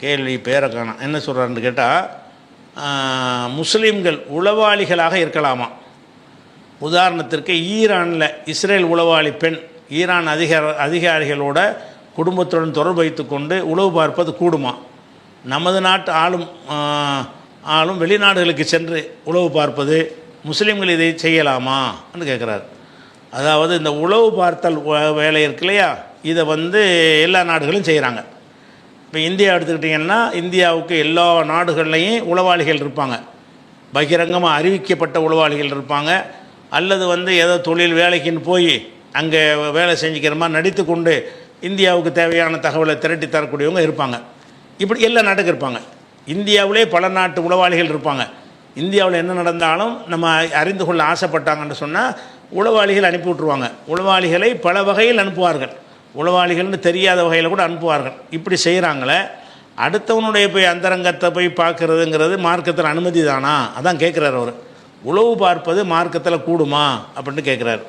கேள்வி பேரை காணோம். என்ன சொல்கிறாருன்னு கேட்டால், முஸ்லீம்கள் உளவாளிகளாக இருக்கலாமா? உதாரணத்திற்கு ஈரானில் இஸ்ரேல் உளவாளி பெண் ஈரான் அதிகாரிகளோட குடும்பத்துடன் தொடர்பு வைத்து கொண்டு உளவு பார்ப்பது கூடுமா? நமது நாட்டு ஆளும் வெளிநாடுகளுக்கு சென்று உளவு பார்ப்பது முஸ்லீம்கள் இதை செய்யலாமா என்று கேட்குறாரு. அதாவது இந்த உளவு பார்த்தல் வேலை இருக்கு இல்லையா, இதை எல்லா நாடுகளும் செய்கிறாங்க. இப்போ இந்தியா எடுத்துக்கிட்டிங்கன்னா, இந்தியாவுக்கு எல்லா நாடுகள்லேயும் உளவாளிகள் இருப்பாங்க. பகிரங்கமாக அறிவிக்கப்பட்ட உளவாளிகள் இருப்பாங்க. அல்லது ஏதோ தொழில் வேலைக்குன்னு போய் அங்கே வேலை செஞ்சுக்கிற மாதிரி நடித்து கொண்டு இந்தியாவுக்கு தேவையான தகவலை திரட்டி தரக்கூடியவங்க இருப்பாங்க. இப்படி எல்லா நாட்டுக்கும் இருப்பாங்க. இந்தியாவிலே பல நாட்டு உளவாளிகள் இருப்பாங்க. இந்தியாவில் என்ன நடந்தாலும் நம்ம அறிந்து கொள்ள ஆசைப்பட்டாங்கன்னு சொன்னால் உளவாளிகள் அனுப்பி விட்ருவாங்க. உளவாளிகளை பல வகையில் அனுப்புவார்கள். உளவாளிகள்னு தெரியாத வகையில் கூட அனுப்புவார்கள். இப்படி செய்கிறாங்களே, அடுத்தவனுடைய போய் அந்தரங்கத்தை போய் பார்க்குறதுங்கிறது மார்க்கத்தில் அனுமதி தானா? அதான் கேட்குறாரு அவர். உளவு பார்ப்பது மார்க்கத்தில் கூடுமா அப்படின்னு கேட்குறாரு.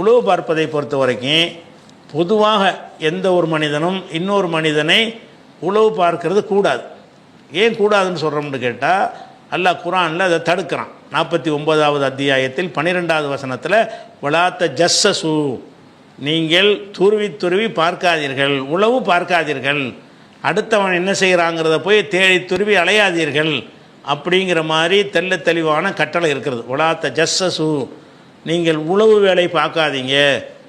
உளவு பார்ப்பதை பொறுத்த வரைக்கும் பொதுவாக எந்த ஒரு மனிதனும் இன்னொரு மனிதனை உளவு பார்க்கறது கூடாது. ஏன் கூடாதுன்னு சொல்கிறோம்னு கேட்டால், அல்லாஹ் குர்ஆனில் அதை தடுக்கிறான். 49வது அத்தியாயத்தில் 12வது வசனத்தில், வலாத்த ஜஸ்ஸசு, நீங்கள் துருவி பார்க்காதீர்கள், உளவு பார்க்காதீர்கள், அடுத்தவன் என்ன செய்கிறாங்கிறத போய் தேடி துருவி அலையாதீர்கள் அப்படிங்கிற மாதிரி தெள்ள தெளிவான கட்டளை இருக்கிறது. வலாத்த ஜஸ்ஸசு, நீங்கள் உளவு வேலை பார்க்காதீங்க.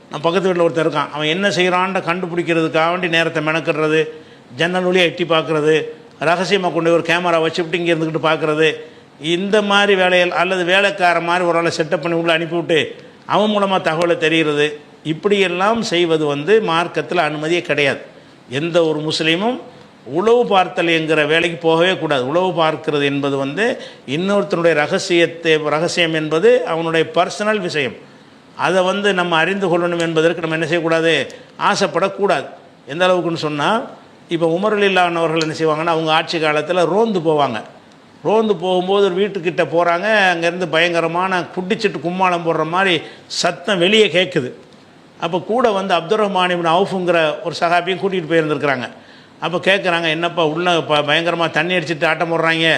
நான் பக்கத்து வீட்டில் ஒருத்தர் இருக்கான், அவன் என்ன செய்கிறான்னு கண்டுபிடிக்கிறதுக்காக வேண்டி நேரத்தை மெனக்கிடுறது, ஜன்னல் வழியாக எட்டி பார்க்குறது, ரகசியமாக கொண்டு ஒரு கேமரா வச்சுவிட்டு இங்கே இருந்துக்கிட்டு பார்க்குறது, இந்த மாதிரி வேலைகள், அல்லது வேலைக்கார மாதிரி ஒரு ஆளை செட்டப் பண்ணி உள்ளே அனுப்பிவிட்டு அவன் மூலமாக தகவலை தெரிகிறது, இப்படியெல்லாம் செய்வது மார்க்கத்தில் அனுமதியே கிடையாது. எந்த ஒரு முஸ்லீமும் உளவு பார்த்தல் என்கிற வேலைக்கு போகவே கூடாது. உளவு பார்க்கிறது என்பது இன்னொருத்தனுடைய ரகசியம் என்பது அவனுடைய பர்சனல் விஷயம். அதை நம்ம அறிந்து கொள்ளணும் என்பதற்கு நம்ம என்ன செய்யக்கூடாது, ஆசைப்படக்கூடாது. எந்த அளவுக்குன்னு சொன்னால், இப்போ உமர் ரலியல்லாஹு அவர்கள் என்ன செய்வாங்கன்னா, அவங்க ஆட்சி காலத்தில் ரோந்து போவாங்க. ரோந்து போகும்போது ஒரு வீட்டுக்கிட்ட போகிறாங்க, அங்கேருந்து பயங்கரமான குட்டிச்சிட்டு கும்மாளம் போடுற மாதிரி சத்தம் வெளியே கேட்குது. அப்போ கூட அப்துர் ரஹ்மான் இப்னு அவுஃப்ங்கிற ஒரு சஹாபியும் கூட்டிகிட்டு போயிருந்துருக்குறாங்க. அப்போ கேட்குறாங்க, என்னப்பா உள்ளே பயங்கரமாக தண்ணி அடிச்சுட்டு ஆட்டம் போடுறாங்க,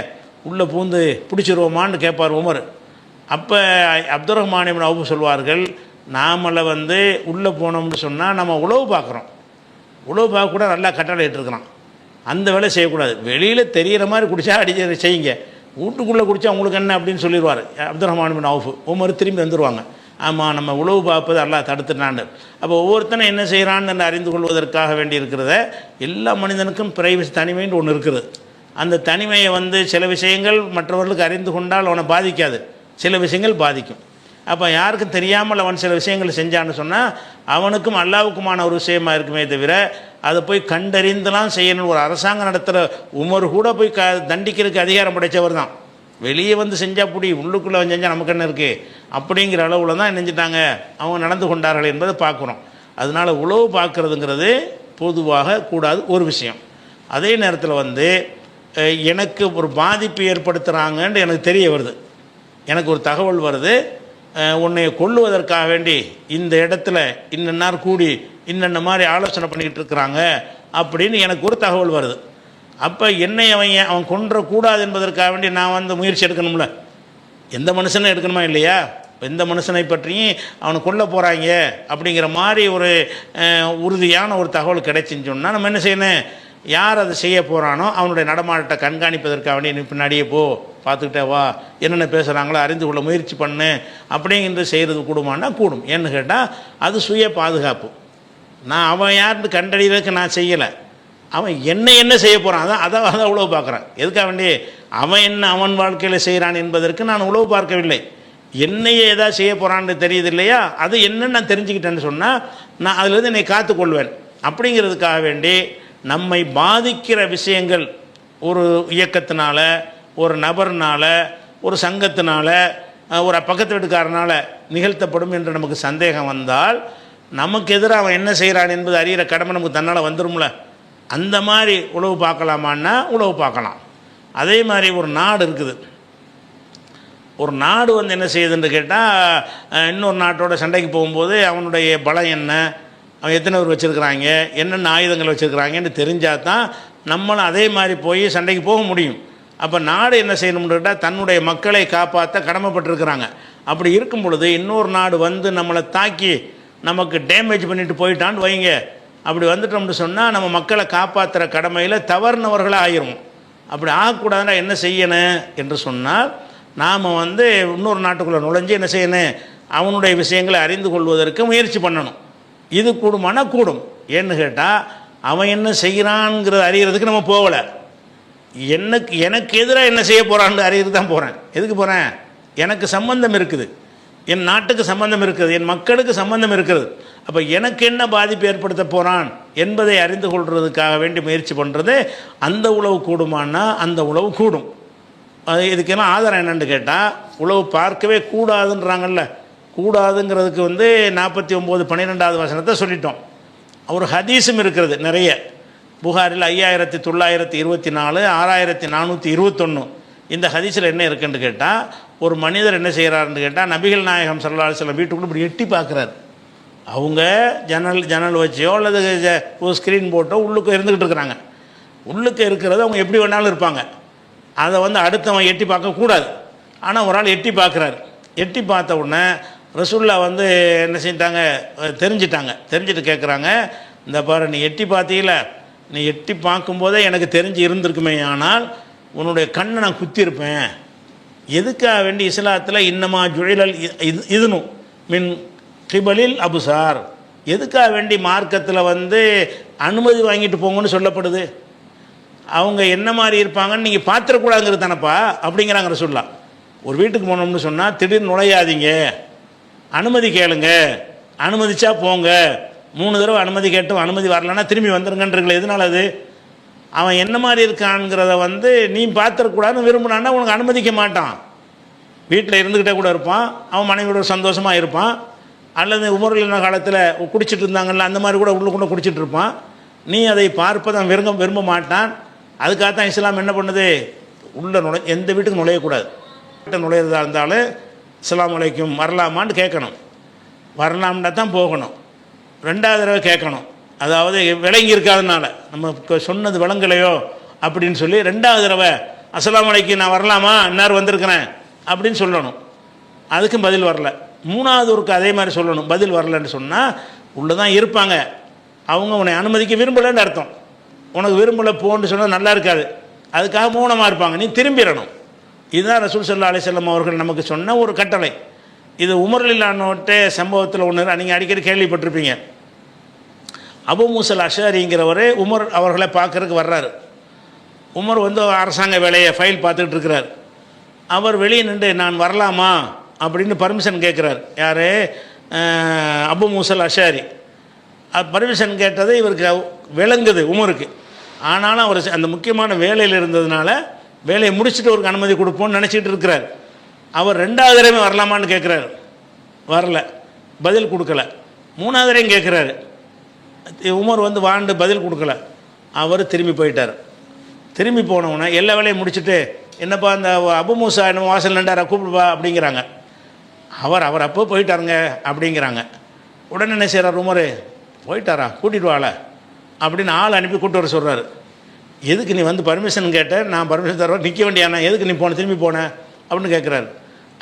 உள்ளே பூந்து பிடிச்சிருவோமான்னு கேட்பார் உமர். அப்போ அப்துர் ரஹ்மான் இப்னு அவுஃப் சொல்வார்கள், நாமளை உள்ளே போனோம்னு சொன்னால் நம்ம உளவு பார்க்குறோம், உளவு பார்க்க கூட நல்லா கட்டளை இட்டுருக்குறான், அந்த வேலை செய்யக்கூடாது. வெளியில் தெரிகிற மாதிரி குடித்தா அடிச்சு செய்யுங்க, வீட்டுக்குள்ளே குடித்தா உங்களுக்கு என்ன அப்படின்னு சொல்லிடுவார் அப்துர் ரஹ்மான் இப்னு அவுஃப். உமர் திரும்பி வந்துடுவாங்க, ஆமாம் நம்ம உளவு பார்ப்பது அல்லாஹ் தடுத்துட்டான்னு. அப்போ ஒவ்வொருத்தனும் என்ன செய்கிறான்னு அறிந்து கொள்வதற்காக வேண்டி இருக்கிறத, எல்லா மனிதனுக்கும் பிரைவசி தனிமைன்னு ஒன்று இருக்குது. அந்த தனிமையை சில விஷயங்கள் மற்றவர்களுக்கு அறிந்து கொண்டால் அவனை பாதிக்காது, சில விஷயங்கள் பாதிக்கும். அப்போ யாருக்கும் தெரியாமல் அவன் சில விஷயங்கள் செஞ்சான்னு சொன்னால் அவனுக்கும் அல்லாவுக்குமான ஒரு விஷயமா இருக்குமே தவிர, அதை போய் கண்டறிந்துலாம் செய்யணும். ஒரு அரசாங்கம் நடத்துகிற உமர் கூட போய் தண்டிக்கிறதுக்கு அதிகாரம் படைத்தவர் தான். வெளியே செஞ்சால் பிடி, உள்ளுக்குள்ளே செஞ்சால் நமக்கு என்ன இருக்குது அப்படிங்கிற அளவில் தான் நினைஞ்சிட்டாங்க அவங்க நடந்து கொண்டார்கள் என்பதை பார்க்குறோம். அதனால் உளவு பார்க்குறதுங்கிறது பொதுவாக கூடாது ஒரு விஷயம். அதே நேரத்தில் எனக்கு ஒரு பாதிப்பு ஏற்படுத்துகிறாங்கன்னு எனக்கு தெரிய வருது, எனக்கு ஒரு தகவல் வருது, உன்னை கொல்லுவதற்காக வேண்டி இந்த இடத்துல இன்னன்னார் கூடி இன்னென்ன மாதிரி ஆலோசனை பண்ணிக்கிட்டு இருக்கிறாங்க அப்படின்னு எனக்கு ஒரு தகவல் வருது. அப்போ என்னை அவன் கொன்றக்கூடாது என்பதற்காக வேண்டி நான் முயற்சி எடுக்கணும்ல, எந்த மனுஷனும் எடுக்கணுமா இல்லையா? எந்த மனுஷனை பற்றியும் அவனை கொல்ல போகிறாங்க அப்படிங்கிற மாதிரி ஒரு உறுதியான ஒரு தகவல் கிடைச்சின்னு சொன்னால் நம்ம என்ன செய்யணும், யார் அதை செய்ய போகிறானோ அவனுடைய நடமாட்டத்தை கண்காணிப்பதற்காக வேண்டி நீ பின்னாடியே போ, பார்த்துக்கிட்டே வா, என்னென்ன பேசுகிறாங்களோ அறிந்து கொள்ள முயற்சி பண்ணு அப்படிங்கிறது செய்கிறது கூடுமானா கூடும். ஏன்னு கேட்டால் அது சுய பாதுகாப்பு. நான் அவன் யாருன்னு கண்டறிவதற்கு நான் செய்யலை, அவன் என்ன செய்ய போகிறான் அதை உளவு பார்க்குறான். எதுக்காக வேண்டி அவன் வாழ்க்கையில் செய்கிறான் என்பதற்கு நான் உளவு பார்க்கவில்லை, என்னையே ஏதாவது செய்ய போகிறான்னு தெரியுது இல்லையா, அது என்னன்னு நான் தெரிஞ்சுக்கிட்டேன்னு சொன்னால் நான் அதிலிருந்து என்னை காத்துக்கொள்வேன். அப்படிங்கிறதுக்காக வேண்டி நம்மை பாதிக்கிற விஷயங்கள் ஒரு இயக்கத்தினால, ஒரு நபர்னால, ஒரு சங்கத்தினால, ஒரு பக்கத்து வீட்டுக்காரனால் நிகழ்த்தப்படும் என்று நமக்கு சந்தேகம் வந்தால், நமக்கு எதிராக அவன் என்ன செய்கிறான் என்பது அறிகிற கடமை நமக்கு தன்னால் வந்துடும்ல. அந்த மாதிரி உளவு பார்க்கலாமான்னா உளவு பார்க்கலாம். அதே மாதிரி ஒரு நாடு இருக்குது, ஒரு நாடு என்ன செய்யுதுன்னு கேட்டால், இன்னொரு நாட்டோட சண்டைக்கு போகும்போது அவனுடைய பலம் என்ன, அவன் எத்தனை பேர் வச்சுருக்கிறாங்க, என்னென்ன ஆயுதங்கள் வச்சுருக்கிறாங்கன்னு தெரிஞ்சால் தான் நம்மளும் அதே மாதிரி போய் சண்டைக்கு போக முடியும். அப்போ நாடு என்ன செய்யணும்னு கேட்டால் தன்னுடைய மக்களை காப்பாற்ற கடமைப்பட்டிருக்கிறாங்க. அப்படி இருக்கும் பொழுது இன்னொரு நாடு வந்து நம்மளை தாக்கி நமக்கு டேமேஜ் பண்ணிட்டு போயிட்டான்னு வைங்க, அப்படி வந்துட்டோம்னு சொன்னால் நம்ம மக்களை காப்பாற்றுற கடமையில் தவறுனவர்களாக ஆயிரும். அப்படி ஆகக்கூடாதுன்னா என்ன செய்யணும் என்று சொன்னால், நாம் வந்து இன்னொரு நாட்டுக்குள்ளே நுழைஞ்சு என்ன செய்யணும், அவனுடைய விஷயங்களை அறிந்து கொள்வதற்கு முயற்சி பண்ணணும். இது கூடுமானா கூடும். ஏன்னு கேட்டால் அவன் என்ன செய்கிறான்ங்கிறத அறிகிறதுக்கு நம்ம போகலை. எனக்கு எதிராக என்ன செய்ய போகிறான்னு அறிகிறது தான் போகிறேன். எதுக்கு போகிறேன்? எனக்கு சம்பந்தம் இருக்குது, என் நாட்டுக்கு சம்பந்தம் இருக்குது, என் மக்களுக்கு சம்பந்தம் இருக்கிறது. அப்போ எனக்கு என்ன பாதிப்பு ஏற்படுத்த போகிறான் என்பதை அறிந்து கொள்வதற்காக வேண்டி முயற்சி பண்ணுறது. அந்த உளவு கூடுமானா அந்த உளவு கூடும். அது இதுக்கெல்லாம் ஆதாரம் என்னென்னு கேட்டால், உளவு பார்க்கவே கூடாதுன்றாங்கல்ல, கூடாதுங்கிறதுக்கு வந்து 49:12 வசனத்தை சொல்லிட்டோம். ஒரு ஹதீஸும் இருக்கிறது நிறைய. புகாரில் 5924, 6421 இந்த ஹதீஸில் என்ன இருக்குன்னு கேட்டால், ஒரு மனிதர் என்ன செய்கிறாருன்னு கேட்டால், நபிகள் நாயகம் ஸல்லல்லாஹு அலைஹி வஸல்லம் வீட்டுக்குள்ளே இப்படி எட்டி பார்க்குறாரு. அவங்க ஜன்னல் வச்சோ அல்லது ஒரு ஸ்க்ரீன் போட்டோ உள்ளுக்கு இருந்துக்கிட்டு இருக்கிறாங்க. உள்ளுக்கு இருக்கிறது அவங்க எப்படி வேணாலும் இருப்பாங்க. அதை வந்து அடுத்தவன் எட்டி பார்க்கக்கூடாது. ஆனால் ஒரு ஆள் எட்டி பார்க்குறாரு. எட்டி பார்த்த உடனே ரசூல்லா வந்து என்ன செஞ்சிட்டாங்க, தெரிஞ்சுட்டு கேட்குறாங்க, இந்த பாரு நீ எட்டி பார்த்தீங்கள, நீ எட்டி பார்க்கும்போதே எனக்கு தெரிஞ்சு இருந்திருக்குமே, ஆனால் உன்னுடைய கண்ணை நான் குத்திருப்பேன். எதுக்காக வேண்டி இஸ்லாத்தில் இன்னமா ஜுழல் இதுனும் மின் கிபலில் அபுசார், எதுக்காக வேண்டி மார்க்கத்தில் வந்து அனுமதி வாங்கிட்டு போங்கன்னு சொல்லப்படுது? அவங்க என்ன மாதிரி இருப்பாங்கன்னு நீங்கள் பார்த்துடக்கூடாதுங்கிறது தானப்பா அப்படிங்கிறாங்க ரசூல்லா. ஒரு வீட்டுக்கு போனோம்னு சொன்னால் திடீர்னு நுழையாதீங்க, அனுமதி கேளுங்க, அனுமதிச்சா போங்க. 3 தடவை அனுமதி கேட்டும் அனுமதி வரலன்னா திரும்பி வந்துருங்கன்றீங்களே, எதனால அது? அவன் என்ன மாதிரி இருக்கான்ங்கிறத வந்து நீ பார்த்துடக்கூடாதுன்னு விரும்பினான்னா உனக்கு அனுமதிக்க மாட்டான். வீட்டில் இருந்துக்கிட்டே கூட இருப்பான், அவன் மனைவியோட சந்தோஷமாக இருப்பான். அல்லது உமரில் காலத்தில் குடிச்சிட்டு இருந்தாங்கல்ல, அந்த மாதிரி கூட உள்ளுக்குள்ளே குடிச்சிட்டு இருப்பான். நீ அதை பார்ப்பதை விரும்ப மாட்டான். அதுக்காகத்தான் இஸ்லாம் என்ன பண்ணுது, எந்த வீட்டுக்கு நுழையக்கூடாது. வீட்டை நுழையிறதா இருந்தாலும் அஸ்ஸலாமு அலைக்கும் வரலாமான்னு கேட்கணும். வரலாம்னா தான் போகணும். 2வது தடவை கேட்கணும். அதாவது விளங்கி இருக்காதனால நம்ம சொன்னது விளங்கலையோ அப்படின்னு சொல்லி 2வது தடவை அஸ்ஸலாமு அலைக்கும் நான் வரலாமா, இன்னார் வந்திருக்கிறேன் அப்படின்னு சொல்லணும். அதுக்கும் பதில் வரல. 3வது ஒருக்கு அதே மாதிரி சொல்லணும். பதில் வரலன்னு சொன்னால் உள்ளே தான் இருப்பாங்க, அவங்க உன்னை அனுமதிக்க விரும்பலைன்னு அர்த்தம். உனக்கு விரும்பலை போன்னு சொன்னால் நல்லா இருக்காது, அதுக்காக மௌனமாக இருப்பாங்க, நீ திரும்பிடணும். இதுதான் ரசூல் ஸல்லல்லாஹு அலைஹி வஸல்லம் அவர்கள் நமக்கு சொன்ன ஒரு கட்டளை. இது உமர்லில்லானோட்ட சம்பவத்தில் ஒன்று நீங்கள் அடிக்கடி கேள்விப்பட்டிருப்பீங்க. அபு மூஸல் அஷாரிங்கிறவர் உமர் அவர்களை பார்க்கறதுக்கு வர்றாரு. உமர் வந்து அரசாங்க வேலையை ஃபைல் பார்த்துக்கிட்டு இருக்கிறார். அவர் வெளியே நின்று நான் வரலாமா அப்படின்னு பர்மிஷன் கேட்குறார். யார்? அபு மூஸல் அஷாரி. பர்மிஷன் கேட்டது இவருக்கு விளங்குது உமருக்கு. ஆனாலும் அவர் அந்த முக்கியமான வேலையில் இருந்ததுனால வேலையை முடிச்சுட்டு அவருக்கு அனுமதி கொடுப்போம்னு நினச்சிட்டு இருக்கிறார். அவர் 2வது தடவை வரலாமான்னு கேட்குறாரு, வரல, பதில் கொடுக்கல. 3வது தடவையும் கேட்குறாரு, உமர் வந்து வாண்டு பதில் கொடுக்கல. அவர் திரும்பி போயிட்டார். திரும்பி போனவுடனே எல்லா வேலையும் முடிச்சுட்டு, என்னப்பா இந்த அபு மூஸா என்ன வாசல் நின்றாரா, கூப்பிடுப்பா அப்படிங்கிறாங்க. அவர் அப்போ போயிட்டாருங்க அப்படிங்கிறாங்க. உடனே என்ன செய்கிறார் உமர், போயிட்டாரா, கூட்டிகிட்டு வாழ அப்படின்னு ஆள் அனுப்பி கூப்பிட்டு வர சொல்கிறாரு. எதுக்கு நீ வந்து பர்மிஷன் கேட்ட, நான் பர்மிஷன் தருவேன், நிற்க வேண்டியானா, எதுக்கு நீ திரும்பி போனேன் அப்படின்னு கேட்குறாரு.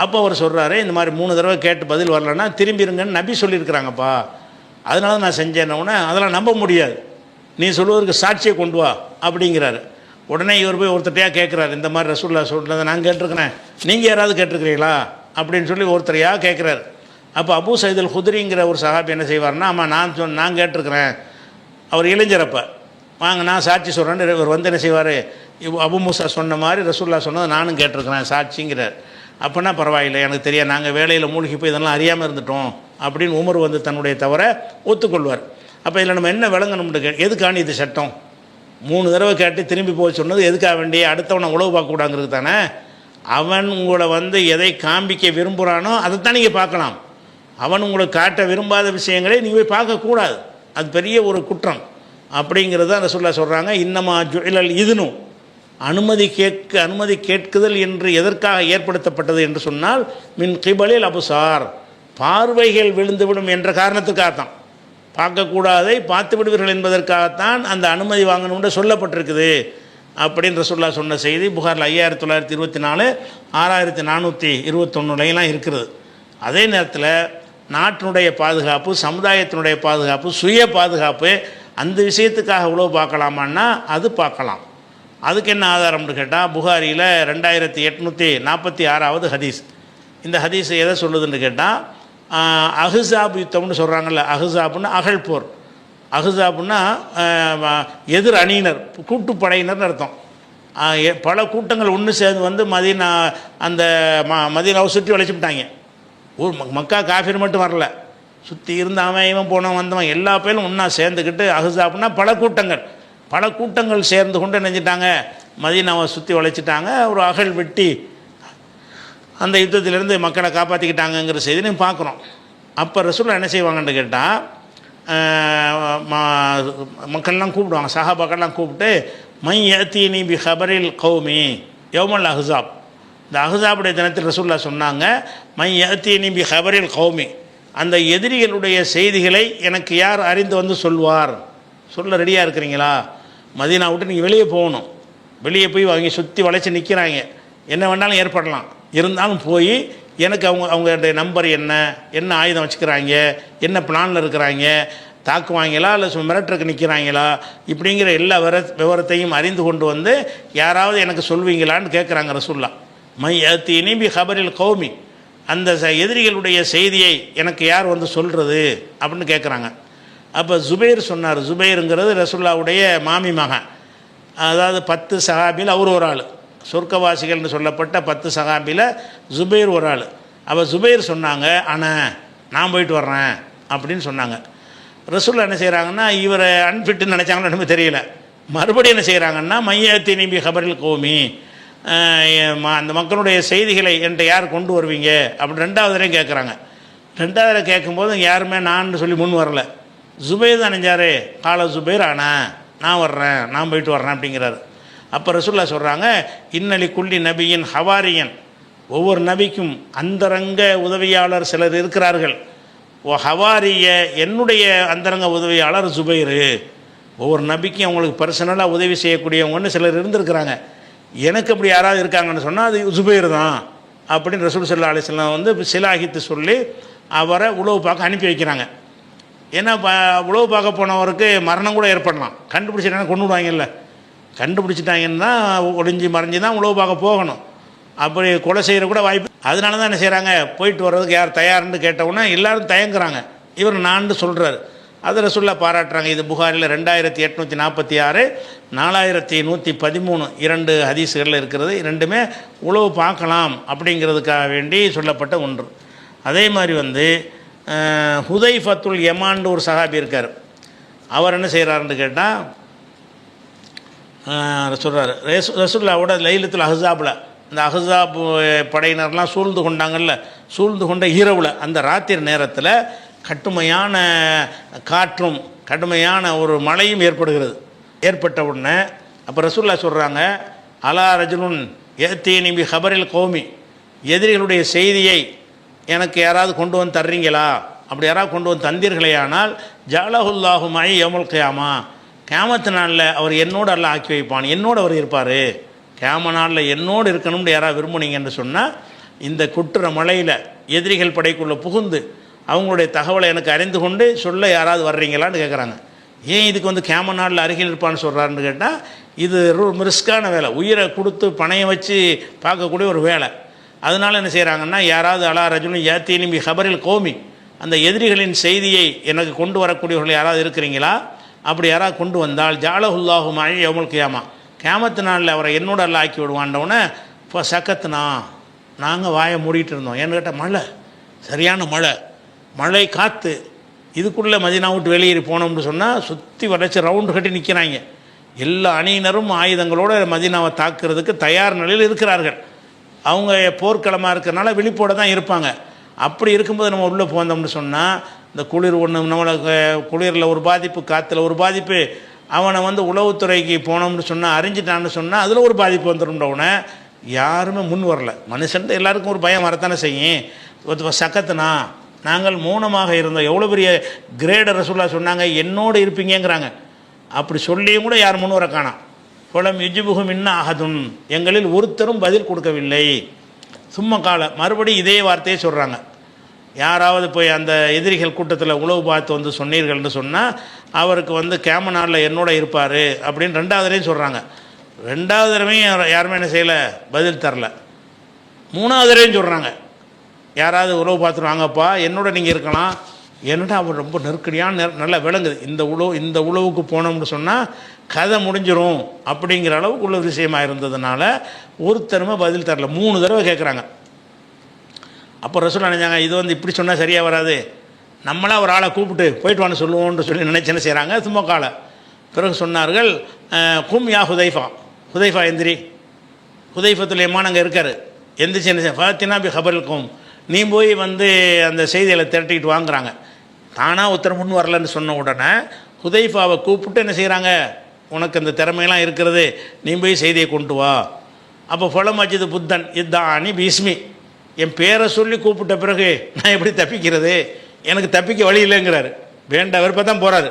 அப்போ அவர் சொல்கிறாரு, இந்த மாதிரி 3 தடவை கேட்டு பதில் வரலன்னா திரும்பிடுங்கன்னு நபி சொல்லியிருக்கிறாங்கப்பா, அதனால நான் செஞ்சேன்னொன்னே அதெல்லாம் நம்ப முடியாது, நீ சொல்லுவதற்கு சாட்சியை கொண்டு வா அப்படிங்கிறாரு. உடனே இவர் போய் ஒருத்தரையாக கேட்குறாரு, இந்த மாதிரி ரசூல்லா சொல்கிறத நான் கேட்டிருக்கிறேன், நீங்கள் யாராவது கேட்டிருக்கிறீங்களா அப்படின்னு சொல்லி ஒருத்தரையாக கேட்குறாரு. அப்போ அபூ சயீத் அல் குத்ரிங்கிற ஒரு சஹாபி என்ன செய்வார்னா, ஆமாம் நான் கேட்டிருக்கிறேன். அவர் இளைஞரப்போ, வாங்க நான் சாட்சி சொல்கிறேன்னு இவர் வந்து என்ன செய்வார், அபு மூஸா சொன்ன மாதிரி ரசூல்லா சொன்னதை நானும் கேட்டிருக்கிறேன் சாட்சிங்கிறார். அப்படின்னா பரவாயில்லை, எனக்கு தெரியாது, நாங்கள் வேலையில் மூழ்கி போய் இதெல்லாம் அறியாமல் இருந்துட்டோம் அப்படின்னு உமர் வந்து தன்னுடைய தவறை ஒத்துக்கொள்வார். அப்போ இதில் நம்ம என்ன விளங்கணும்னு எதுக்கான இது சட்டம்? 3 தடவை கேட்டு திரும்பி போய் சொன்னது எதுக்காக வேண்டிய, அடுத்தவனை உழவு பார்க்கக்கூடாங்கிறது தானே. அவன் உங்களை வந்து எதை காண்பிக்க விரும்புகிறானோ அதைத்தான் நீங்கள் பார்க்கலாம். அவன் உங்களுக்கு காட்ட விரும்பாத விஷயங்களை நீங்கள் போய் பார்க்கக்கூடாது, அது பெரிய ஒரு குற்றம் அப்படிங்கிறது தான் ரசூலுல்லாஹ் சொல்கிறாங்க. இன்னமா ஜுஇலல் இதுனும், அனுமதி கேட்குதல் என்று எதற்காக ஏற்படுத்தப்பட்டது என்று சொன்னால், மின் கிபலில் அபுசார், பார்வைகள் விழுந்துவிடும் என்ற காரணத்துக்காகத்தான். பார்க்கக்கூடாதை பார்த்து விடுவீர்கள் என்பதற்காகத்தான் அந்த அனுமதி வாங்கணும்னு சொல்லப்பட்டிருக்குது அப்படின்னு ரசூலுல்லாஹ் சொன்ன செய்தி புகாரில் 5924 6421 இருக்கிறது. அதே நேரத்தில் நாட்டினுடைய பாதுகாப்பு, சமுதாயத்தினுடைய பாதுகாப்பு, சுய பாதுகாப்பு, அந்த விஷயத்துக்காக உளவு பார்க்கலாமான்னா அது பார்க்கலாம். அதுக்கு என்ன ஆதாரம்னு கேட்டால் புகாரியில் 2846வது ஹதீஸ். இந்த ஹதீஸ் எதை சொல்லுதுன்னு கேட்டால் அஹ்ஸாப் யுத்தம்னு சொல்கிறாங்கல்ல. அஹ்ஸாப்னா அகழ் போர், அஹ்ஸாப்னா எதிர் அணியினர், கூட்டுப்படையினர்னு அர்த்தம். பல கூட்டங்கள் ஒன்று சேர்ந்து வந்து மதீனா அந்த மதீனாவை சுற்றி வளைச்சிவிட்டாங்க. மக்கா காஃபிர் மட்டும் வரல, சுற்றி இருந்த அவன் இவன் போனவன் வந்தவன் எல்லா பேரும் ஒன்றா சேர்ந்துக்கிட்டு அஹ்ஸாப்னா பல கூட்டங்கள் சேர்ந்து கொண்டு நினைஞ்சிட்டாங்க, மதீனாவை சுற்றி வளைச்சிட்டாங்க. ஒரு அகழ் வெட்டி அந்த யுத்தத்திலேருந்து மக்களை காப்பாற்றிக்கிட்டாங்கங்கிற செய்தி நம்ம பார்க்குறோம். அப்போ ரசூலுல்லாஹ் என்ன செய்வாங்கன்னு கேட்டால் மக்கள்லாம் கூப்பிடுவாங்க, சஹாபாக்கள்லாம் கூப்பிட்டு மை யத்தீனி பி ஹபரில் கௌமி யௌமல் அஹ்ஸாப். இந்த அஹ்ஸாபுடைய தினத்தில் ரசூலுல்லாஹ் சொன்னாங்க மை யத்தீனி பி ஹபரில் கௌமி, அந்த எதிரிகளுடைய செய்திகளை எனக்கு யார் அறிந்து வந்து சொல்வார், சொல்ல ரெடியாக இருக்கிறீங்களா? மதீனா விட்டு நீங்கள் வெளியே போகணும், வெளியே போய் அவங்க சுற்றி வளைச்சி நிற்கிறாங்க, என்ன வேணாலும் ஏற்படலாம், இருந்தாலும் போய் எனக்கு அவங்களுடைய நம்பர் என்ன ஆயுதம் வச்சுக்கிறாங்க, என்ன பிளானில் இருக்கிறாங்க, தாக்குவாங்களா இல்லை மிரட்டருக்கு நிற்கிறாங்களா, இப்படிங்கிற எல்லா விவரத்தையும் அறிந்து கொண்டு வந்து யாராவது எனக்கு சொல்வீங்களான்னு கேட்குறாங்க ரசூலுல்லாஹ். மை யத்தீனி பி ஹபரில் கௌமி, அந்த எதிரிகளுடைய செய்தியை எனக்கு யார் வந்து சொல்கிறது அப்படின்னு கேட்குறாங்க. அப்போ ஜுபைர் சொன்னார். ஜுபைருங்கிறது ரசூலுல்லாஹ்வுடைய மாமி மகன், அதாவது 10 சஹாபியில் அவர் ஒரு ஆள், சொர்க்கவாசிகள்னு சொல்லப்பட்ட 10 சஹாபியில் ஜுபைர் ஒரு ஆள். அப்போ ஜுபைர் சொன்னாங்க நான் போயிட்டு வர்றேன் அப்படின்னு சொன்னாங்க. ரசூலுல்லாஹ் என்ன செய்கிறாங்கன்னா இவரை அன்ஃபிட்டுன்னு நினச்சாங்கன்னு எனக்கு தெரியல, மறுபடியும் என்ன செய்கிறாங்கன்னா மையத்தினி பி ஹபரில் கௌமி, அந்த மக்களுடைய செய்திகளை என்கிட்ட யார் கொண்டு வருவீங்க அப்படின்னு 2வது தடவை கேட்குறாங்க. 2வது தடவை கேட்கும்போது யாருமே நான் சொல்லி முன் வரல. ஜுபைர் தான் நினைஞ்சாரு, கால ஜுபைர் நான் வர்றேன், நான் போயிட்டு வர்றேன் அப்படிங்கிறாரு. அப்போ ரசூலுல்லாஹ் சொல்கிறாங்க இன்னலி குல்லி நபியின் ஹவாரியன், ஒவ்வொரு நபிக்கும் அந்தரங்க உதவியாளர் சிலர் இருக்கிறார்கள். ஓ ஹவாரிய, என்னுடைய அந்தரங்க உதவியாளர் ஜுபைரு. ஒவ்வொரு நபிக்கும் அவங்களுக்கு பர்சனலாக உதவி செய்யக்கூடியவங்கன்னு சிலர் இருந்திருக்கிறாங்க. எனக்கு அப்படி யாராவது இருக்காங்கன்னு சொன்னால் அது ஜுபைர் தான் அப்படின்னு ரசூல் ஸல்லல்லாஹு அலைஹி வஸல்லம் வந்து சிலாகித்து சொல்லி அவரை உளவு பார்க்க அனுப்பி வைக்கிறாங்க. ஏன்னா உளவு பார்க்க போனவருக்கு மரணம் கூட ஏற்படலாம், கண்டுபிடிச்சிட்டாங்க கொண்டு விடுவாங்கல்ல, கண்டுபிடிச்சிட்டாங்கன்னா ஒளிஞ்சி மறைஞ்சி தான் உளவு பார்க்க போகணும், அப்படி கொலை செய்கிற கூட வாய்ப்பு. அதனால தான் என்ன செய்கிறாங்க, போயிட்டு வர்றதுக்கு யார் தயார்னு கேட்டவுடனே எல்லோரும் தயங்குறாங்க. இவர் நான் சொல்கிறார், அதை ரசூலுல்லாஹ் பாராட்டுறாங்க. இது புகாரில் 2846 4113 2 ஹதீஸுகளில் இருக்கிறது. ரெண்டுமே உளவு பார்க்கலாம் அப்படிங்கிறதுக்காக வேண்டி சொல்லப்பட்ட ஒன்று. அதே மாதிரி வந்து ஹுதைஃபத்துல் யமான்னு ஒரு சஹாபி இருக்கார். அவர் என்ன செய்கிறாருன்னு கேட்டால் சொல்கிறார், ரசூலுல்லாஹ்வோட லைலத்துல் அஹ்ஸாபில் இந்த அஹ்ஸாப் படையினர்லாம் சூழ்ந்து கொண்டாங்கல்ல, சூழ்ந்து கொண்ட இரவில் அந்த ராத்திரி நேரத்தில் கடுமையான காற்றும் கடுமையான ஒரு மழையும் ஏற்படுகிறது. ஏற்பட்ட உடனே அப்போ ரசூலுல்லாஹ் சொல்கிறாங்க அலா ரஜுலுன் யத்தீனி பி ஹபரில் கௌமி, எதிரிகளுடைய செய்தியை எனக்கு யாராவது கொண்டு வந்து தர்றீங்களா? அப்படி யாராவது கொண்டு வந்து தந்தீர்களேயானால் ஜஅலஹுல்லாஹு மஇ யௌமுல் கியாமா, கியாமத்து நாளில் அவர் என்னோடு அல்லாஹ் ஆக்கி வைப்பான், என்னோடு அவர் இருப்பார், கியாம நாளில் என்னோடு இருக்கணும்னு யாராவது விரும்புனீங்கன்னு சொன்னால் இந்த குட்டுற மழையில் எதிரிகள் படைக்குள்ளே புகுந்து அவங்களுடைய தகவலை எனக்கு அறிந்து கொண்டு சொல்ல யாராவது வர்றீங்களான்னு கேட்குறாங்க. ஏன் இதுக்கு வந்து கியாம நாளில் அருகில் இருப்பான்னு சொல்கிறாருன்னு கேட்டால் இது ரொம்ப ரிஸ்க்கான வேலை, உயிரை கொடுத்து பணையம் வச்சு பார்க்கக்கூடிய ஒரு வேலை. அதனால் என்ன செய்கிறாங்கன்னா யாராவது அலா ரஜுலுன் யத்தீனி பி ஹபரில் கௌமி, அந்த எதிரிகளின் செய்தியை எனக்கு கொண்டு வரக்கூடியவர்கள் யாராவது இருக்கிறீங்களா? அப்படி யாராவது கொண்டு வந்தால் ஜஅலஹுல்லாஹு மஇ யௌமுல் கியாமா, கியாமத்து நாளில் அவரை என்னோட எல்லாம் ஆக்கி விடுவாண்டவுடனே இப்போ சக்கத்துனா நாங்கள் வாயை மூடிட்டு இருந்தோம். ஏன்னு கேட்டால் மழை, சரியான மழை காற்று, இதுக்குள்ளே மதீனா விட்டு வெளியேறி போனோம்னு சொன்னால் சுற்றி வளைச்சி ரவுண்டு கட்டி நிற்கிறாங்க. எல்லா அணியினரும் ஆயுதங்களோடு மதீனாவை தாக்குறதுக்கு தயார் நிலையில் இருக்கிறார்கள். அவங்க போர்க்களமாக இருக்கிறனால விழிப்போடு தான் இருப்பாங்க. அப்படி இருக்கும்போது நம்ம உள்ளே போந்தோம்னு சொன்னால் இந்த குளிர் ஒன்று நம்மளுக்கு குளிரில் ஒரு பாதிப்பு, காற்றுல ஒரு பாதிப்பு, அவனை வந்து உளவுத்துறைக்கு போனோம்னு சொன்னால் அறிஞ்சிட்டான்னு சொன்னால் அதில் ஒரு பாதிப்பு வந்துடும்ன்றவுடனே யாருமே முன் வரல. மனுஷன் எல்லாருக்கும் ஒரு பயம் வரத்தானே செய்யும். சக்கத்துனா நாங்கள் மௌனமாக இருந்தோம். எவ்வளோ பெரிய கிரேட ரசூல்லா சொன்னாங்க, என்னோடு இருப்பீங்கிறாங்க. அப்படி சொல்லியும் கூட யார் முன்வர காணாம். புலம் யுஜிபுகும் இன்ன அகதுன், எங்களில் ஒருத்தரும் பதில் கொடுக்கவில்லை. சும்மா கால மறுபடியும் இதே வார்த்தையை சொல்கிறாங்க. யாராவது போய் அந்த எதிரிகள் கூட்டத்தில் உளவு பார்த்து வந்து சொன்னீர்கள்னு சொன்னால் அவருக்கு வந்து கேம நாளில் என்னோட இருப்பார் அப்படின்னு 2வது தடவையும் சொல்கிறாங்க. 2வது தடவையும் யாருமே என்ன செய்யலை, பதில் தரல. 3வது தடவையும் சொல்கிறாங்க, யாராவது உளவு பார்த்துட்டு வாங்கப்பா, என்னோட நீங்கள் இருக்கலாம். என்னடா அவர் ரொம்ப நெருக்கடியான நல்லா விளங்குது. இந்த உளவுக்கு போனோம்னு சொன்னால் கதை முடிஞ்சிடும் அப்படிங்கிற அளவுக்கு உள்ள விஷயமாக இருந்ததுனால ஒருத்தருமே பதில் தரல. 3 தடவை கேட்குறாங்க. அப்போ ரசூல் நினைச்சாங்க, இது வந்து இப்படி சொன்னால் சரியாக வராது, நம்மளாம் ஒரு ஆளை கூப்பிட்டு போயிட்டு வான்னு சொல்லுவோம்னு சொல்லி நினைச்சேன்னு செய்கிறாங்க. சும்மா கால பிறகு சொன்னார்கள், கும் யா ஹுதைஃபா, ஹுதைஃபா எந்திரி. ஹுதைஃபத்துல் யமான் அங்கே இருக்கார். எந்திரிச்சு என்ன ஃபாத்தினா பி ஹபருக்கும், நீ போய் வந்து அந்த செய்திகளை திரட்டிக்கிட்டு வாங்குறாங்க. தானாக ஒருத்தர் முன் வரலன்னு சொன்ன உடனே ஹுதைஃபாவை கூப்பிட்டு என்ன செய்கிறாங்க, உனக்கு அந்த திறமையெல்லாம் இருக்கிறது, நீ போய் செய்தியை கொண்டு வா. அப்போ ஃபலமஜிது புத்தன் இத்தானி பீஸ்மி, என் பேரை சொல்லி கூப்பிட்ட பிறகு நான் எப்படி தப்பிக்கிறது, எனக்கு தப்பிக்க வழி இல்லைங்கிறாரு. வேண்ட விருப்ப தான் போகிறாரு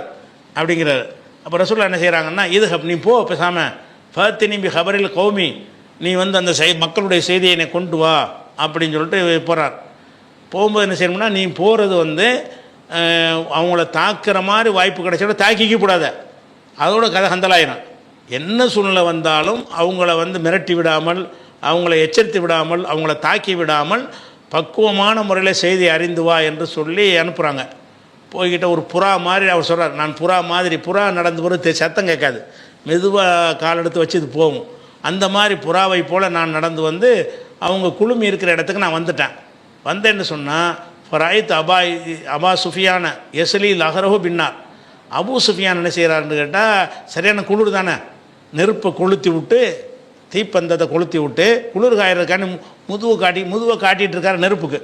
அப்படிங்கிறாரு. அப்போ ரசூல்லா என்ன செய்கிறாங்கன்னா, இது நீ போ பேசாமல், ஃபத்தினி பி ஹபரில் கௌமி, நீ வந்து அந்த மக்களுடைய செய்தியை என்னை கொண்டு வா அப்படின்னு சொல்லிட்டு போகிறார். போகும்போது என்ன செய்யணும்னா, நீ போகிறது வந்து அவங்கள தாக்குற மாதிரி வாய்ப்பு கிடைச்சோட தாக்கிக்க கூடாத, அதோட கதை ஹந்தலாயிரும். என்ன சூழ்நிலை வந்தாலும் அவங்கள வந்து மிரட்டி விடாமல், அவங்கள எச்சரித்து விடாமல், அவங்கள தாக்கி விடாமல் பக்குவமான முறையில் செய்தி அறிந்து வா என்று சொல்லி அனுப்புகிறாங்க. போய்கிட்ட ஒரு புறா மாதிரி அவர் சொல்கிறார், நான் புறா மாதிரி, புறா நடந்து போகிறது சத்தம் கேட்காது, மெதுவாக கால் எடுத்து வச்சு இது போகும். அந்த மாதிரி புறாவை போல் நான் நடந்து வந்து அவங்க குழுமி இருக்கிற இடத்துக்கு நான் வந்துட்டேன். வந்தேன்னு சொன்னால் ஃபராயித் அபா சுஃபியான எஸ்லி லஹரஹு பின்னார், அபு சுஃபியான் என்ன செய்கிறாருன்னு கேட்டால், சரியான குளிர் தானே, நெருப்பை கொளுத்தி விட்டு, தீப்பந்தத்தை கொளுத்தி விட்டு குளிர் காயறதுக்கான முதுவை காட்டிகிட்டு இருக்கார் நெருப்புக்கு.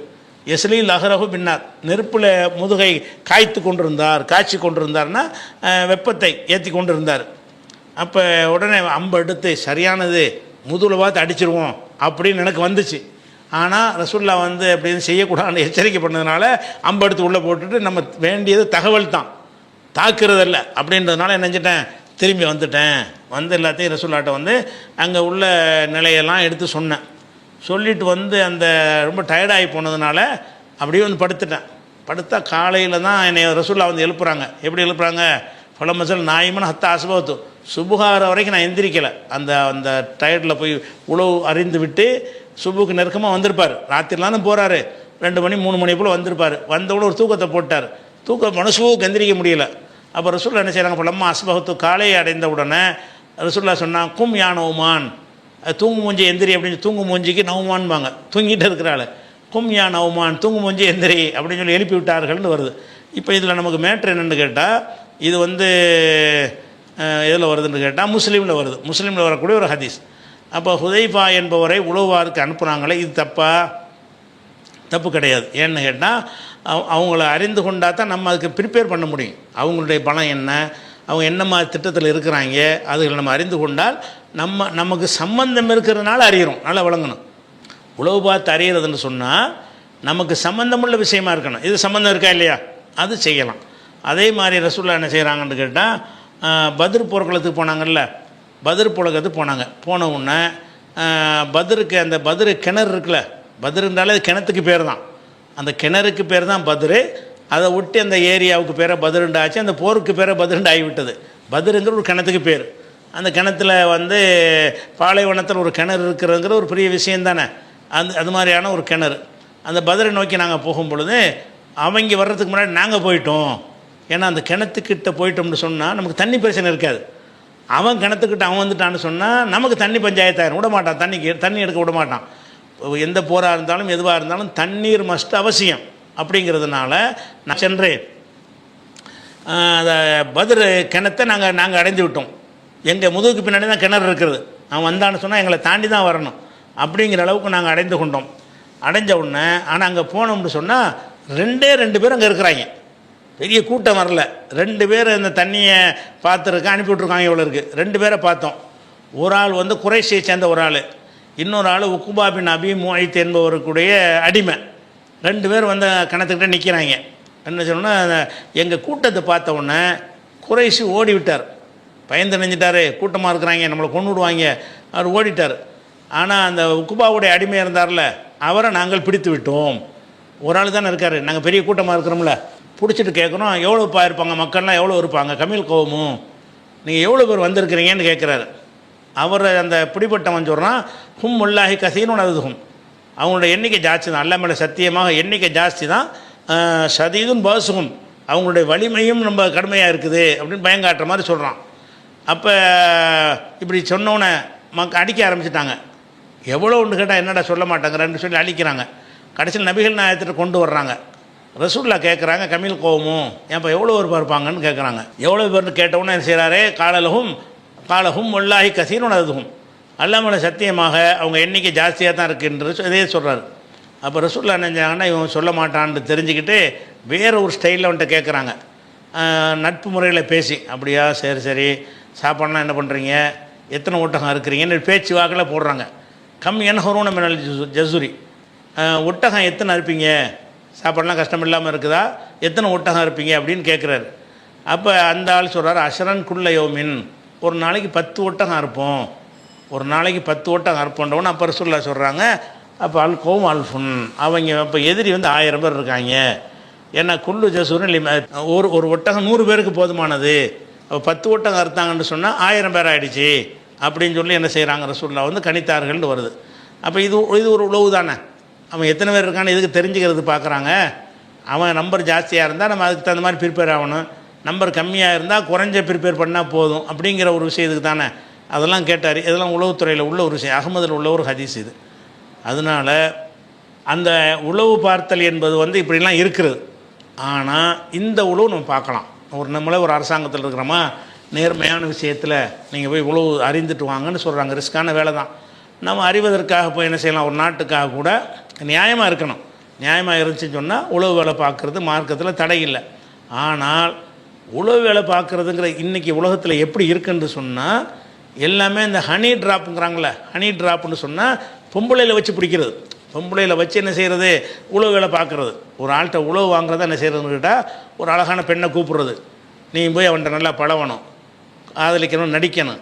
எஸ்லி லஹரஹு பின்னார், நெருப்பில் முதுகை காய்ச்சி கொண்டிருந்தார்னா வெப்பத்தை ஏற்றி கொண்டு இருந்தார். அப்போ உடனே அம்பு எடுத்து சரியானது முதுகில் பார்த்து அடிச்சிருவோம் அப்படின்னு எனக்கு வந்துச்சு. ஆனால் ரசூல்லா வந்து அப்படின்னு செய்யக்கூடாதுன்னு எச்சரிக்கை பண்ணதுனால அம்பு எடுத்து உள்ளே போட்டுட்டு, நம்ம வேண்டியது தகவல் தான், தாக்குறதில்ல அப்படின்றதுனால என்ன செஞ்சிட்டேன், திரும்பி வந்துட்டேன். வந்து எல்லாத்தையும் ரசூல்லாட்ட வந்து அங்கே உள்ள நிலையெல்லாம் எடுத்து சொன்னேன். சொல்லிவிட்டு வந்து அந்த ரொம்ப டயர்டாகி போனதுனால அப்படியே வந்து படுத்துட்டேன். படுத்தா காலையில் தான் என்னை ரசூல்லா வந்து எழுப்புறாங்க. எப்படி எழுப்புறாங்க, ஃபலமசல் நாயிமன் ஹத்தா அசுபத்து, சுபுகார வரைக்கும் நான் எந்திரிக்கலை. அந்த அந்த டயர்டில் போய் உழவு அறிந்து விட்டு சுபுக்கு நெருக்கமாக வந்திருப்பார். ராத்திரிலாம் தான் போகிறாரு, 2 மணி 3 மணி போல் வந்திருப்பார். வந்தவுடனே ஒரு தூக்கத்தை போட்டார். மனுஷுவுக்கு எந்திரிக்க முடியல. அப்போ ரசூல்லா என்ன செய்கிறாங்க, ஃபலம்மா அஸ்பஹத்து, காலையை அடைந்த உடனே ரசூல்லா சொன்னான், கும் யா நௌமான், தூங்கு மூஞ்சி எந்திரி அப்படின்னு. தூங்கு மூஞ்சிக்கு நௌமான்பாங்க, தூங்கிட்டு இருக்கிறாள். கும் யா நௌமான், தூங்கு மூஞ்சி எந்திரி அப்படின்னு சொல்லி எழுப்பி விட்டார்கள்னு வருது. இப்போ இதில் நமக்கு மேட்ரு என்னென்னு கேட்டால், இது வந்து எதில் வருதுன்னு கேட்டால் முஸ்லீமில் வருது. முஸ்லீமில் வரக்கூடிய ஒரு ஹதீஸ். அப்போ ஹுதைஃபா என்பவரை உளவாருக்கு அனுப்புனாங்களே, இது தப்பு கிடையாது. ஏன்னு கேட்டால் அவங்கள அறிந்து கொண்டால் தான் நம்ம அதுக்கு ப்ரிப்பேர் பண்ண முடியும். அவங்களுடைய பலம் என்ன, அவங்க என்ன மாதிரி திட்டத்தில் இருக்கிறாங்க, அதுகளை நம்ம அறிந்து கொண்டால் நமக்கு சம்பந்தம் இருக்கிறதுனால அறிகிறோம். நல்லா விளங்கணும். உளவு பார்த்து அறிகிறதுன்னு சொன்னால் நமக்கு சம்பந்தமுள்ள விஷயமா இருக்கணும். இது சம்பந்தம் இருக்கா இல்லையா, அது செய்யலாம். அதே மாதிரி ரசூல்லா என்ன செய்கிறாங்கன்னு கேட்டால், பத்ர் போர்க்களத்துக்கு போனாங்கல்ல, பத்ர் புலகத்துக்கு போனாங்க. போன உடனே பத்ருக்கு, அந்த பத்ரு கிணறு இருக்குல்ல, பத்ருன்றாலே அது கிணத்துக்கு பேர் தான், அந்த கிணறுக்கு பேர் தான் பத்ரு. அதை ஒட்டி அந்த ஏரியாவுக்கு பேரை பத்ருண்டு ஆச்சு, அந்த போருக்கு பேரை பத்ருண்டு ஆகிவிட்டது. பத்ருங்கிற ஒரு கிணத்துக்கு பேர். அந்த கிணத்துல வந்து பாலைவனத்தில் ஒரு கிணறு இருக்கிறதுங்கிற ஒரு பெரிய விஷயம் தானே. அது மாதிரியான ஒரு கிணறு. அந்த பத்ரை நோக்கி நாங்கள் போகும் பொழுது அவங்க வர்றதுக்கு முன்னாடி நாங்கள் போயிட்டோம். ஏன்னா அந்த கிணத்துக்கிட்ட போயிட்டோம்னு சொன்னால் நமக்கு தண்ணி பிரச்சனை இருக்காது. அவன் கிணத்துக்கிட்ட அவன் வந்துட்டான்னு சொன்னால் நமக்கு தண்ணி பஞ்சாயத்தாயிரும், விட மாட்டான், தண்ணி எடுக்க விட மாட்டான். எந்த போராக இருந்தாலும் எதுவாக இருந்தாலும் தண்ணீர் மஸ்ட் அவசியம். அப்படிங்கிறதுனால நான் சென்றேன். அந்த பத்ரு கிணத்தை நாங்கள் அடைந்து விட்டோம். எங்கள் முதுகுக்கு பின்னாடி தான் கிணறு இருக்கிறது. அவன் வந்தான்னு சொன்னால் எங்களை தாண்டி தான் வரணும். அப்படிங்கிற அளவுக்கு நாங்கள் அடைந்து கொண்டோம். அடைஞ்ச உடனே ஆனால் அங்கே போனோம்னு சொன்னால் 2 பேர் அங்கே இருக்கிறாங்க. பெரிய கூட்டம் வரல. 2 பேர் இந்த தண்ணியை பார்த்துருக்க அனுப்பி விட்ருக்காங்க. இவ்வளோ இருக்குது. 2 பேரை பார்த்தோம். ஒரு ஆள் வந்து குறைஷியை சேர்ந்த ஒரு ஆள், இன்னொரு ஆள் உக்குபா பின் அபி முஐத் என்பவருக்குடைய அடிமை. 2 பேர் வந்து கிணத்துக்கிட்ட நிற்கிறாங்க. என்ன சொன்னால், எங்கள் கூட்டத்தை பார்த்த உடனே குறைஷி ஓடி விட்டார். பயந்து நினைஞ்சிட்டாரு, கூட்டமாக இருக்கிறாங்க, நம்மளை கொண்டு விடுவாங்க, அவர் ஓடிட்டார். ஆனால் அந்த உக்குபாவுடைய அடிமையாக இருந்தார்ல, அவரை நாங்கள் பிடித்து விட்டோம். ஒரு ஆள் தானே இருக்கார், நாங்கள் பெரிய கூட்டமாக இருக்கிறோம்ல, பிடிச்சிட்டு கேட்குறோம், எவ்வளோப்பா இருப்பாங்க, மக்கள்லாம் எவ்வளோ இருப்பாங்க, கமீல் கோவமும் நீங்கள் எவ்வளோ பேர் வந்திருக்கிறீங்கன்னு கேட்குறாரு. அவர் அந்த பிடிப்பட்டவன் சொல்கிறான், ஹும் முல்லாஹி கசீனும் அதுவும், அவங்களோட எண்ணிக்கை ஜாஸ்தி தான், அல்லா மேலே சத்தியமாக எண்ணிக்கை ஜாஸ்தி தான், சதீதும் பாசுகும், அவங்களுடைய வலிமையும் ரொம்ப கடுமையாக இருக்குது அப்படின்னு பயங்காட்டுற மாதிரி சொல்கிறான். அப்போ இப்படி சொன்னோன்னே அடிக்க ஆரம்பிச்சிட்டாங்க. எவ்வளோ ஒன்று கேட்டால் என்னடா சொல்ல மாட்டாங்க, 2 சொல்லி அழிக்கிறாங்க. கடைசியில் நபிகள் நாயகத்திட்ட கொண்டு வர்றாங்க. ரசூல்லா கேட்குறாங்க, கமீல் கோவமும் ஏன்ப்பா எவ்வளோ பேர் இருப்பாங்கன்னு கேட்குறாங்க. எவ்வளோ பேர்னு கேட்டவுடனே என்ன செய்கிறாரே, காலஹும் வல்லாஹி கசீருன் அதுவும், அல்லாமல சத்தியமாக அவங்க எண்ணிக்கை ஜாஸ்தியாக தான் இருக்குன்றது இதே சொல்கிறாரு. அப்போ ரசூல்லா நினைஞ்சாங்கன்னா இவன் சொல்ல மாட்டான்னு தெரிஞ்சுக்கிட்டு வேறு ஒரு ஸ்டைலில் அவன்கிட்ட கேட்குறாங்க, நட்பு முறையில் பேசி. அப்படியா, சரி சரி, சாப்பாடுலாம் என்ன பண்ணுறீங்க, எத்தனை ஒட்டகம் இருக்கிறீங்கன்னு பேச்சு வாக்கில் போடுறாங்க. என்ஹரூன மினல் ஜசுரி, ஒட்டகம் எத்தனை இருப்பீங்க, சாப்பாடுலாம் கஷ்டம் இல்லாமல் இருக்குதா, எத்தனை ஒட்டகம் இருப்பீங்க அப்படின்னு கேட்குறாரு. அப்போ அந்த ஆள் சொல்கிறார், அஷரன் குள்ள யோமின், ஒரு நாளைக்கு 10 ஒட்டகம் இருப்போம், ஒரு நாளைக்கு 10 ஒட்டகம் இருப்போன்றவொன்னு. அப்போ ரசூலுல்லாஹ் சொல்கிறாங்க, அப்போ அல்கோவும் அல்ஃபுன், அவங்க இப்போ எதிரி வந்து 1000 பேர் இருக்காங்க. ஏன்னா குல்லு ஜசூரின் ஒரு ஒட்டகம் 100 பேருக்கு போதுமானது, அப்போ 10 ஒட்டகம் அறுத்தாங்கன்னு சொன்னால் 1000 பேர் ஆகிடுச்சு அப்படின்னு சொல்லி என்ன செய்கிறாங்க, ரசூலுல்லாஹ் வந்து கணித்தார்கள்னு வருது. அப்போ இது ஒரு உளவு தானே, அவன் எத்தனை பேர் இருக்கான்னு இதுக்கு தெரிஞ்சுக்கிறது பார்க்குறாங்க. அவன் நம்பர் ஜாஸ்தியாக இருந்தால் நம்ம அதுக்கு தகுந்த மாதிரி ப்ரிப்பேர் ஆகணும், நம்பர் கம்மியாக இருந்தால் குறைஞ்ச ப்ரிப்பேர் பண்ணால் போதும் அப்படிங்கிற ஒரு விஷயத்துக்கு தானே அதெல்லாம் கேட்டார். இதெல்லாம் உளவுத்துறையில் உள்ள ஒரு விஷயம், அகமதில் உள்ள ஒரு ஹதீஸ் இது. அதனால் அந்த உளவு பார்த்தல் என்பது வந்து இப்படிலாம் இருக்கிறது. ஆனால் இந்த உளவு நம்ம பார்க்கலாம். நம்மளே ஒரு அரசாங்கத்தில் இருக்கிறோமா, நேர்மையான விஷயத்தில் நீங்கள் போய் உளவு அறிந்துட்டு வாங்கன்னு சொல்கிறாங்க. ரிஸ்க்கான வேலை தான். நம்ம அறிவதற்காக போய் என்ன செய்யலாம், ஒரு நாட்டுக்காக கூட நியாயமாக இருக்கணும். நியாயமாக இருந்துச்சுன்னு சொன்னால் உளவு வேலை பார்க்குறது மார்க்கத்தில் தடை இல்லை. ஆனால் உளவு வேலை பார்க்குறதுங்கிற இன்றைக்கி உலகத்தில் எப்படி இருக்குன்னு சொன்னால், எல்லாமே இந்த ஹனி ட்ராப்புங்கிறாங்களே, ஹனி ட்ராப்புன்னு சொன்னால் பொம்பளையில் வச்சு பிடிக்கிறது. பொம்பளையில் வச்சு என்ன செய்கிறது, உளவு வேலை பார்க்குறது. ஒரு ஆள்கிட்ட உளவு வாங்குறதா என்ன செய்கிறதுன்னு கேட்டால், ஒரு அழகான பெண்ணை கூப்பிட்றது, நீ போய் அவன்கிட்ட நல்லா பழகணும், ஆதலிக்கணும், நடிக்கணும்,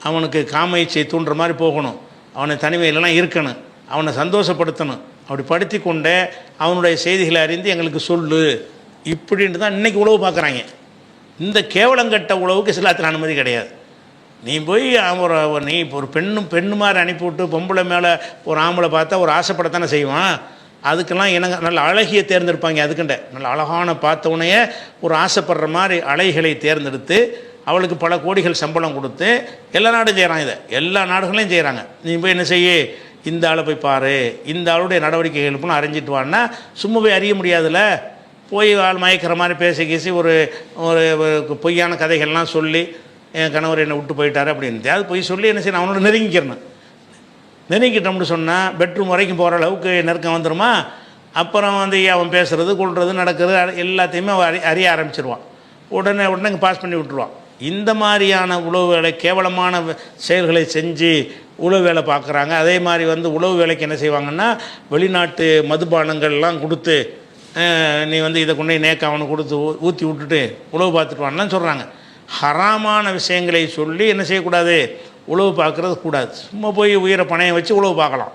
அவனுக்கு காம இச்சை தூண்டுற மாதிரி போகணும், அவனை தனிமையிலலாம் இருக்கணும், அவனை சந்தோஷப்படுத்தணும், அப்படி படுத்தி கொண்டே அவனுடைய செய்திகளை அறிந்து எங்களுக்கு சொல்லு, இப்படின்ட்டு தான் இன்றைக்கி உளவு பார்க்குறாங்க. இந்த கேவலங்கட்ட உளவுக்கு இஸ்லாத்தில் அனுமதி கிடையாது. நீ போய் நீ ஒரு பெண்ணு மாதிரி அனுப்பிவிட்டு பொம்பளை மேலே ஒரு ஆம்பளை பார்த்தா ஒரு ஆசைப்படத்தானே செய்வான். அதுக்கெல்லாம் நல்ல அழகிய தேர்ந்தெடுப்பாங்க. அதுக்குண்ட நல்ல அழகான பார்த்தவனையே ஒரு ஆசைப்படுற மாதிரி அழகிகளை தேர்ந்தெடுத்து அவளுக்கு பல கோடிகள் சம்பளம் கொடுத்து எல்லா நாடும் செய்கிறாங்க. இதை எல்லா நாடுகளையும் செய்கிறாங்க. நீ போய் என்ன செய்ய, இந்த ஆளை போய் பாரு, இந்த ஆளுடைய நடவடிக்கைகளுக்கும் அறிஞ்சிட்டு வான்னா சும்மா போய் அறிய முடியாதுல்ல. போய் ஆள் மயக்கிற மாதிரி பேசி ஒரு பொய்யான கதைகள்லாம் சொல்லி என் கணவர் என்னை விட்டு போயிட்டார் அப்படின்னு அது போய் சொல்லி என்ன செய்யணும், அவனோட நெருங்கிட்டோம்னு சொன்னால் பெட்ரூம் வரைக்கும் போகிற அளவுக்கு நெருக்கம் வந்துடுமா. அப்புறம் வந்து அவன் பேசுகிறது கொள்வது நடக்கிறது எல்லாத்தையுமே அறிய ஆரம்பிச்சிருவான். உடனே இங்கே பாஸ் பண்ணி விட்டுருவான். இந்த மாதிரியான உளவு வேலை, கேவலமான செயல்களை செஞ்சு உளவு வேலை பார்க்குறாங்க. அதே மாதிரி வந்து உளவு வேலைக்கு என்ன செய்வாங்கன்னா, வெளிநாட்டு மதுபானங்கள்லாம் கொடுத்து நீ வந்து இதை கொண்டு நேக்க அவனுக்கு கொடுத்து ஊற்றி விட்டுட்டு உளவு பார்த்துட்டு வான்லாம் சொல்கிறாங்க. ஹராமான விஷயங்களை சொல்லி என்ன செய்யக்கூடாது, உளவு பார்க்குறது கூடாது. சும்மா போய் உயிரை பணையம் வச்சு உளவு பார்க்கலாம்.